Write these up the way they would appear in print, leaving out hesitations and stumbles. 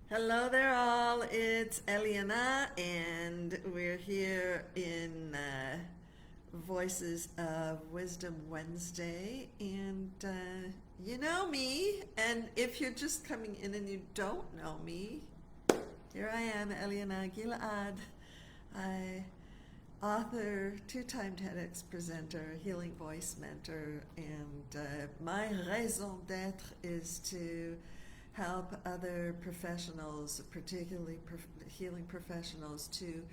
Hello there, all. It's Eliana, and we're here in Voices of Wisdom Wednesday. And you know me, and if you're just coming in and you don't know me, here I am, Eliana Gilad. I author, two-time TEDx presenter, healing voice mentor, and my raison d'être is to help other professionals, particularly healing professionals, to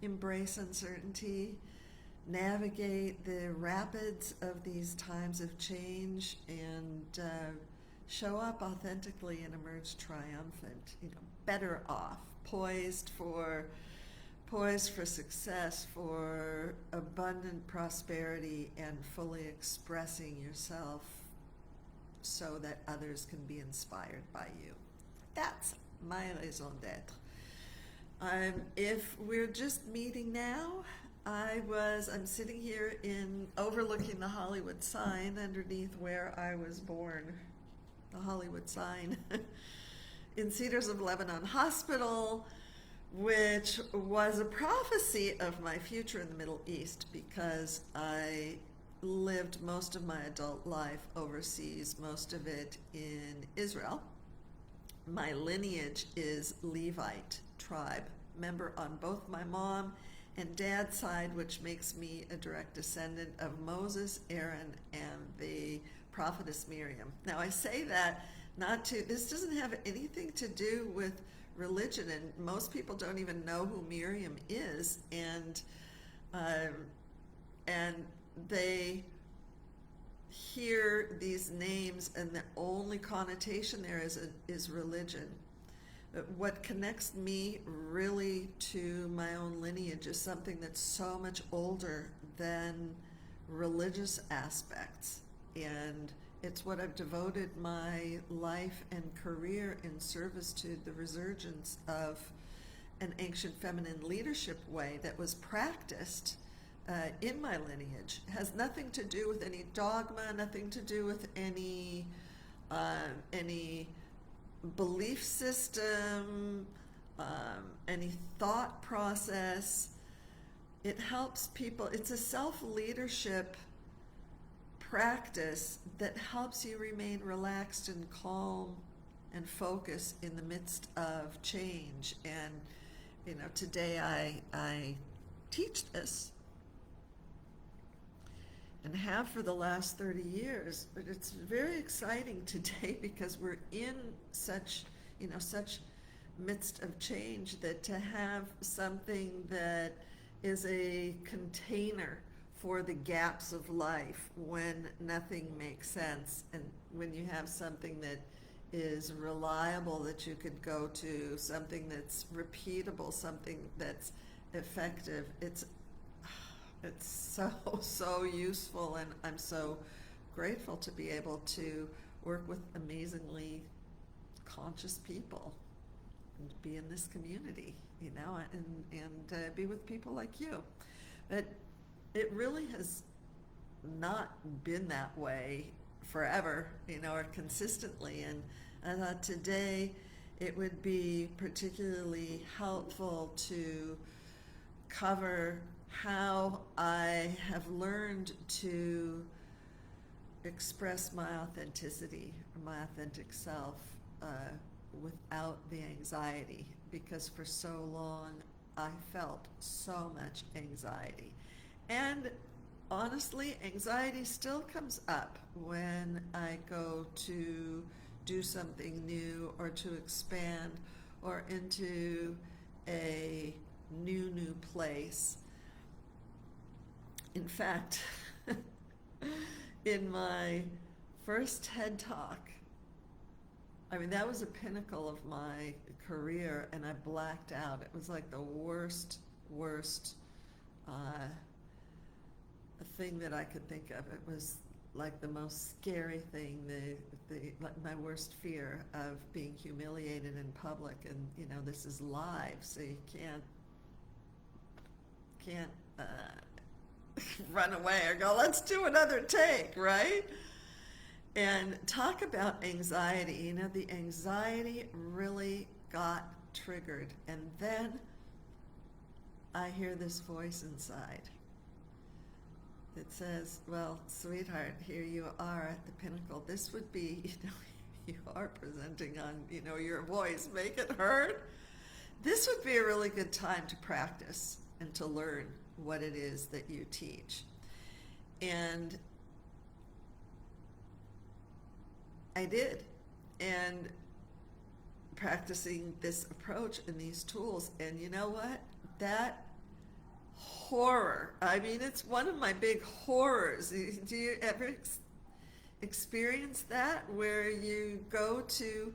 embrace uncertainty, navigate the rapids of these times of change, and show up authentically and emerge triumphant, better off, poised for success, for abundant prosperity, and fully expressing yourself so that others can be inspired by you. That's my raison d'être. If we're just meeting now, I'm sitting here overlooking the Hollywood sign underneath where I was born. The Hollywood sign in Cedars of Lebanon Hospital, which was a prophecy of my future in the Middle East, because I lived most of my adult life overseas, most of it in Israel. My lineage is Levite tribe, member on both my mom and dad's side, which makes me a direct descendant of Moses, Aaron, and the prophetess Miriam. Now, I say that this doesn't have anything to do with religion, and most people don't even know who Miriam is, and they hear these names, and the only connotation there is religion. But what connects me really to my own lineage is something that's so much older than religious aspects, and it's what I've devoted my life and career in service to, the resurgence of an ancient feminine leadership way that was practiced in my lineage. It has nothing to do with any dogma, nothing to do with any belief system, any thought process. It helps people. It's a self-leadership practice that helps you remain relaxed and calm and focused in the midst of change. And today I teach this, and have for the last 30 years. But it's very exciting today because we're in such midst of change, that to have something that is a container for the gaps of life when nothing makes sense, and when you have something that is reliable, that you could go to, something that's repeatable, something that's effective, it's so useful, and I'm so grateful to be able to work with amazingly conscious people and be in this community, and be with people like you. But it really has not been that way forever, or consistently, and I thought today it would be particularly helpful to cover how I have learned to express my authenticity, my authentic self, without the anxiety, because for so long I felt so much anxiety. And honestly, anxiety still comes up when I go to do something new, or to expand, or into a new place. In fact, in my first TED Talk, that was a pinnacle of my career, and I blacked out. It was like the worst thing that I could think of. It was like the most scary thing, my worst fear of being humiliated in public. And this is live, so you can't run away or go, let's do another take, right? And talk about anxiety. The anxiety really got triggered. And then I hear this voice inside that says, well, sweetheart, here you are at the pinnacle. This would be, you are presenting on, your voice. Make it heard. This would be a really good time to practice and to learn what it is that you teach. And I did. And practicing this approach and these tools. And you know what? That horror, it's one of my big horrors. Do you ever experience that, where you go to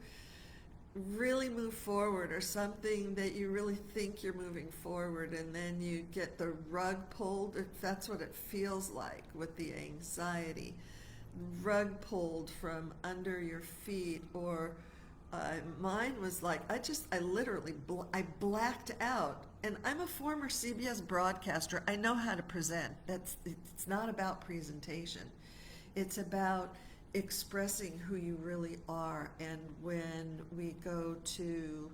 really move forward, or something that you really think you're moving forward, and then you get the rug pulled? That's what it feels like with the anxiety. Rug pulled from under your feet, or mine was like, I literally blacked out. And I'm a former CBS broadcaster. I know how to present. It's not about presentation. It's about expressing who you really are. And when we go to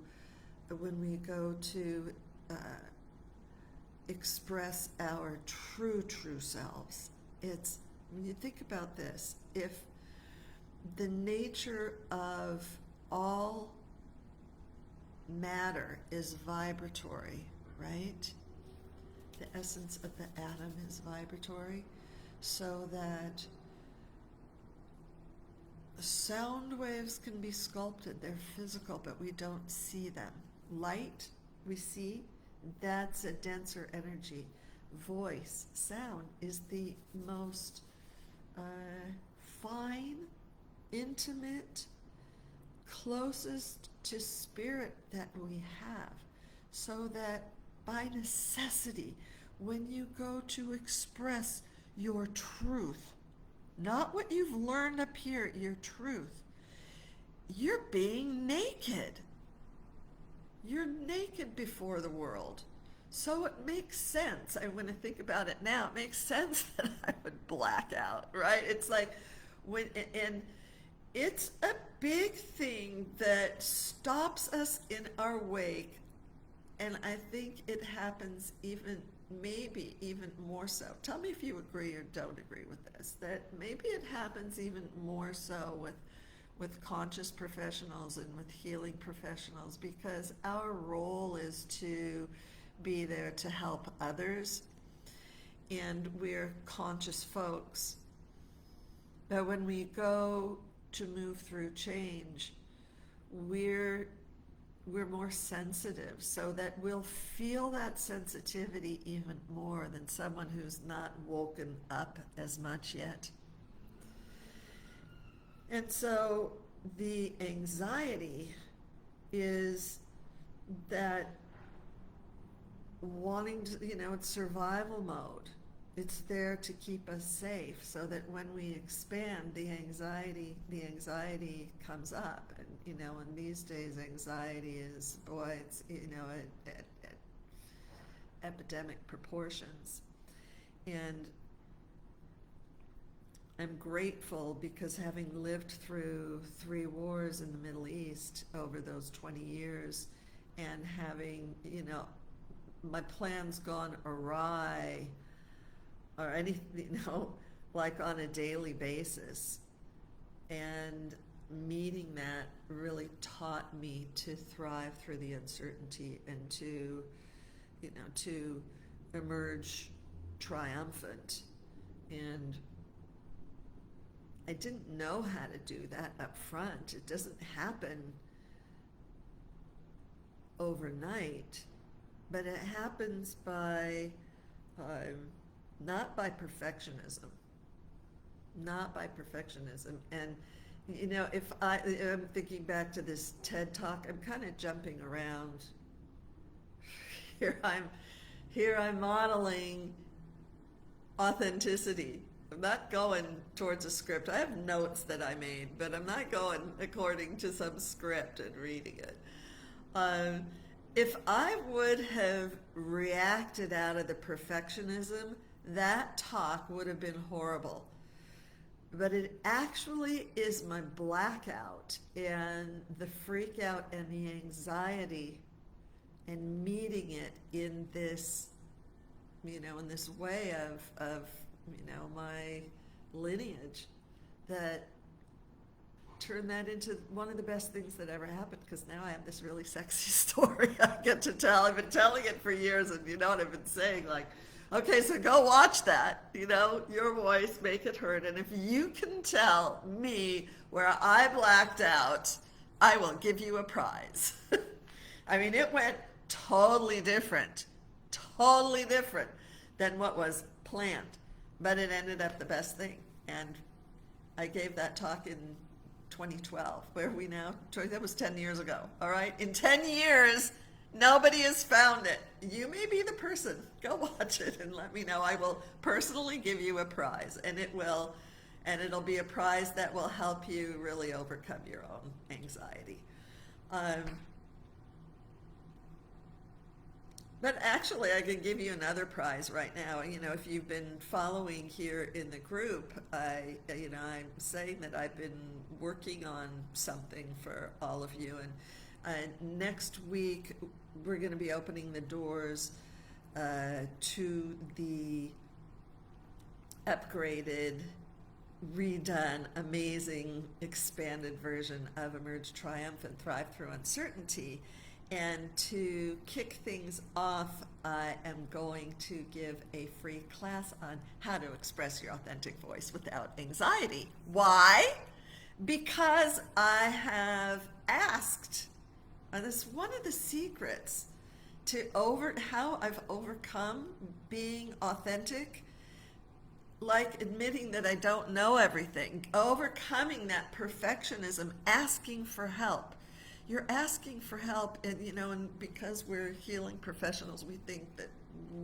express our true selves, it's, when you think about this, if the nature of all matter is vibratory, right? The essence of the atom is vibratory, so that sound waves can be sculpted. They're physical, but we don't see them. Light, we see, that's a denser energy. Voice, sound, is the most fine, intimate, closest to spirit that we have. So that by necessity, when you go to express your truth, not what you've learned up here, your truth, you're being naked. You're naked before the world. So it makes sense. When I think about it now, it makes sense that I would black out, right? It's like and it's a big thing that stops us in our wake. And I think it happens maybe even more so. Tell me if you agree or don't agree with this, that maybe it happens even more so with conscious professionals and with healing professionals, because our role is to be there to help others, and we're conscious folks. But when we go to move through change, we're more sensitive, so that we'll feel that sensitivity even more than someone who's not woken up as much yet. And so the anxiety is that wanting to, it's survival mode. It's there to keep us safe, so that when we expand, the anxiety comes up. And in these days, anxiety is, it's at epidemic proportions. And I'm grateful, because having lived through 3 wars in the Middle East over those 20 years, and having my plans gone awry, or anything, like on a daily basis. And meeting that really taught me to thrive through the uncertainty, and to emerge triumphant. And I didn't know how to do that up front. It doesn't happen overnight, but it happens by not by perfectionism. And if I'm thinking back to this TED Talk, I'm kind of jumping around. Here I'm modeling authenticity. I'm not going towards a script. I have notes that I made, but I'm not going according to some script and reading it. If I would have reacted out of the perfectionism, that talk would have been horrible. but it actually is my blackout and the freak out and the anxiety and meeting it in this, in this way of my lineage that turned that into one of the best things that ever happened, because now I have this really sexy story I get to tell. I've been telling it for years, and you know what I've been saying, like, okay, so go watch that, your voice, make it heard, and if you can tell me where I blacked out, I will give you a prize. I mean, it went totally different than what was planned, but it ended up the best thing. And I gave that talk in 2012. Where are we now? That was 10 years ago. All right. In 10 years, nobody has found it. You may be the person. Go watch it and let me know. I will personally give you a prize, and it'll be a prize that will help you really overcome your own anxiety. But actually, I can give you another prize right now. If you've been following here in the group, I'm saying that I've been working on something for all of you. And next week, we're going to be opening the doors to the upgraded, redone, amazing, expanded version of Emerge, Triumph, and Thrive Through Uncertainty. And to kick things off, I am going to give a free class on how to express your authentic voice without anxiety. Why? Because I have asked, and this is one of the secrets to how I've overcome being authentic, like admitting that I don't know everything, overcoming that perfectionism, asking for help. You're asking for help, and and because we're healing professionals, we think that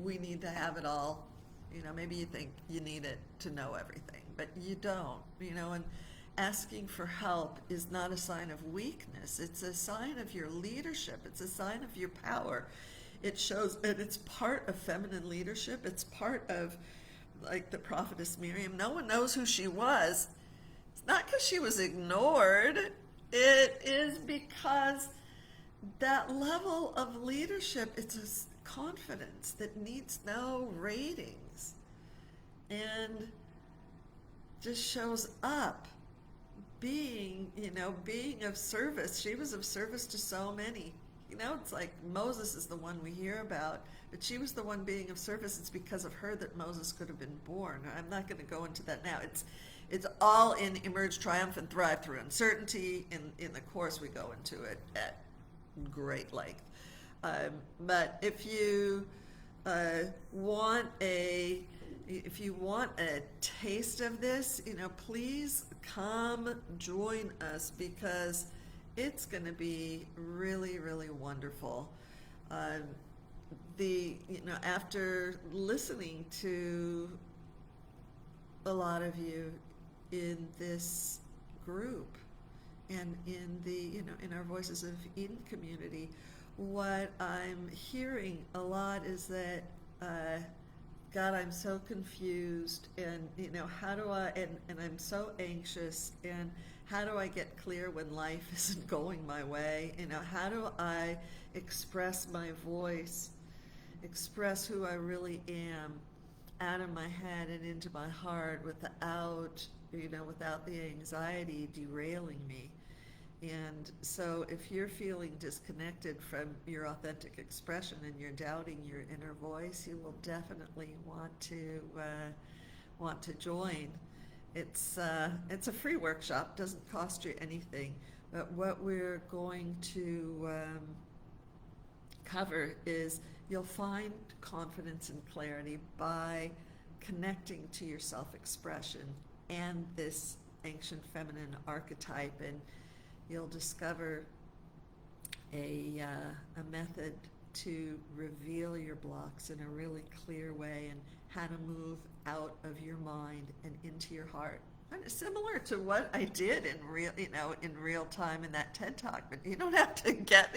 we need to have it all. Maybe you think you need it to know everything, but you don't. And asking for help is not a sign of weakness. It's a sign of your leadership. It's a sign of your power. It shows, and it's part of feminine leadership. It's part of, like, the prophetess Miriam. No one knows who she was. It's not because she was ignored. It is because that level of leadership, it's a confidence that needs no ratings and just shows up being of service. She was of service to so many. It's like Moses is the one we hear about, but she was the one being of service. It's because of her that Moses could have been born. I'm not going to go into that now. It's all in Emerge, Triumph, and Thrive Through Uncertainty. In the course, we go into it at great length. But if you want a taste of this, please come join us, because it's going to be really, really wonderful. After listening to a lot of you in this group and in the in our Voices of Eden community, what I'm hearing a lot is that God, I'm so confused, and how do I, and I'm so anxious, and how do I get clear when life isn't going my way? How do I express my voice, express who I really am out of my head and into my heart without the anxiety derailing me? And so if you're feeling disconnected from your authentic expression and you're doubting your inner voice, you will definitely want to join. It's a free workshop, doesn't cost you anything, but what we're going to cover is you'll find confidence and clarity by connecting to your self-expression and this ancient feminine archetype, and you'll discover a method to reveal your blocks in a really clear way, and how to move out of your mind and into your heart. Kind of similar to what I did in real time in that TED Talk, but you don't have to get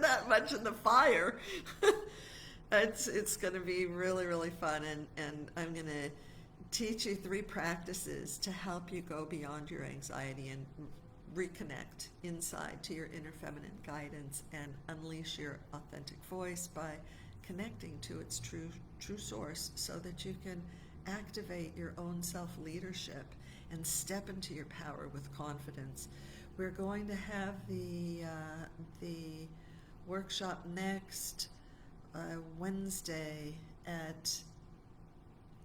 that much in the fire. It's going to be really, really fun, and I'm going to teach you 3 practices to help you go beyond your anxiety and reconnect inside to your inner feminine guidance and unleash your authentic voice by connecting to its true source, so that you can activate your own self-leadership and step into your power with confidence. We're going to have the workshop next Wednesday at,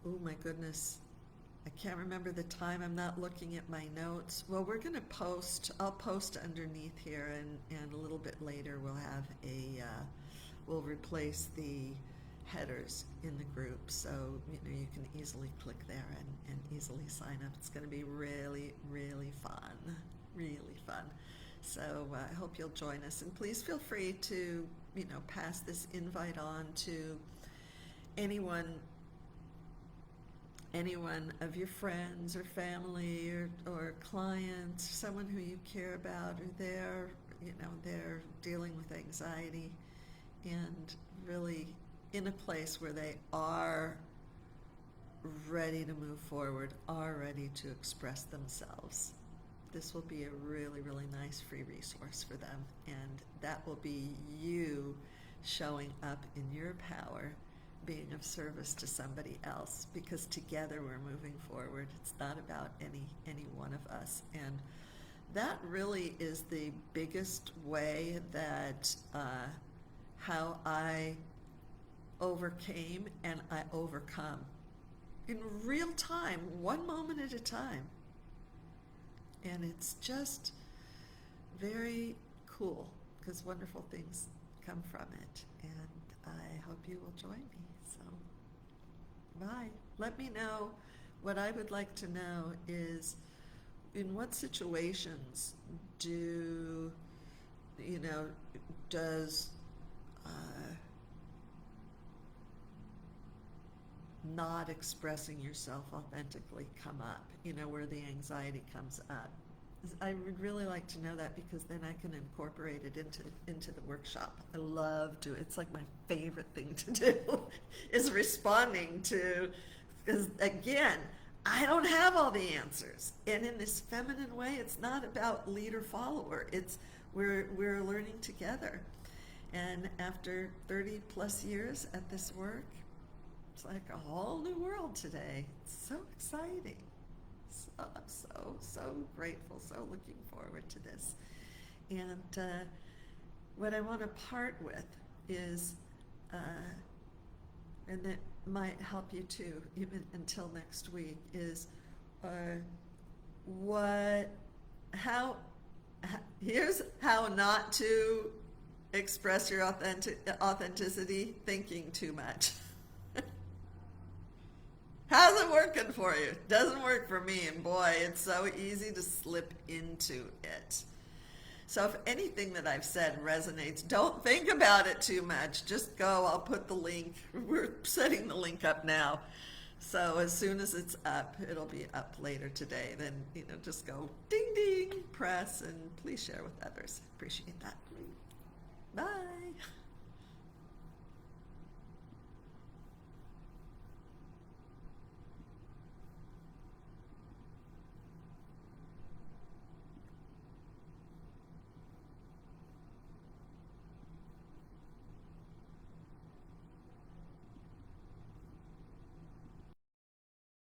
oh my goodness, I can't remember the time. I'm not looking at my notes. Well, we're going to I'll post underneath here, and a little bit later we'll have we'll replace the headers in the group, so you can easily click there and easily sign up. It's going to be really, really fun, really fun. So I hope you'll join us, and please feel free to pass this invite on to anyone of your friends or family or clients, someone who you care about, or they're dealing with anxiety and really in a place where they are ready to move forward, are ready to express themselves. This will be a really, really nice free resource for them, and that will be you showing up in your power, being of service to somebody else, because together we're moving forward. It's not about any one of us. And that really is the biggest way that how I overcame and I overcome in real time, one moment at a time. And it's just very cool, because wonderful things come from it. And I hope you will join me. So, bye. Let me know. What I would like to know is, in what situations does not expressing yourself authentically come up, where the anxiety comes up. I would really like to know that, because then I can incorporate it into the workshop. I love to. It's like my favorite thing to do is responding to, because again, I don't have all the answers. And in this feminine way, it's not about leader follower. It's we're learning together. And after 30 plus years at this work, it's like a whole new world today. It's so exciting. So, I'm so grateful, so looking forward to this. And what I want to part with is, and that might help you too, even until next week, is here's how not to express your authenticity: thinking too much. How's it working for you? Doesn't work for me, and boy, it's so easy to slip into it. So if anything that I've said resonates, don't think about it too much. Just go. I'll put the link. We're setting the link up now. So as soon as it's up, it'll be up later today. Then, just go ding, ding, press, and please share with others. Appreciate that. Bye.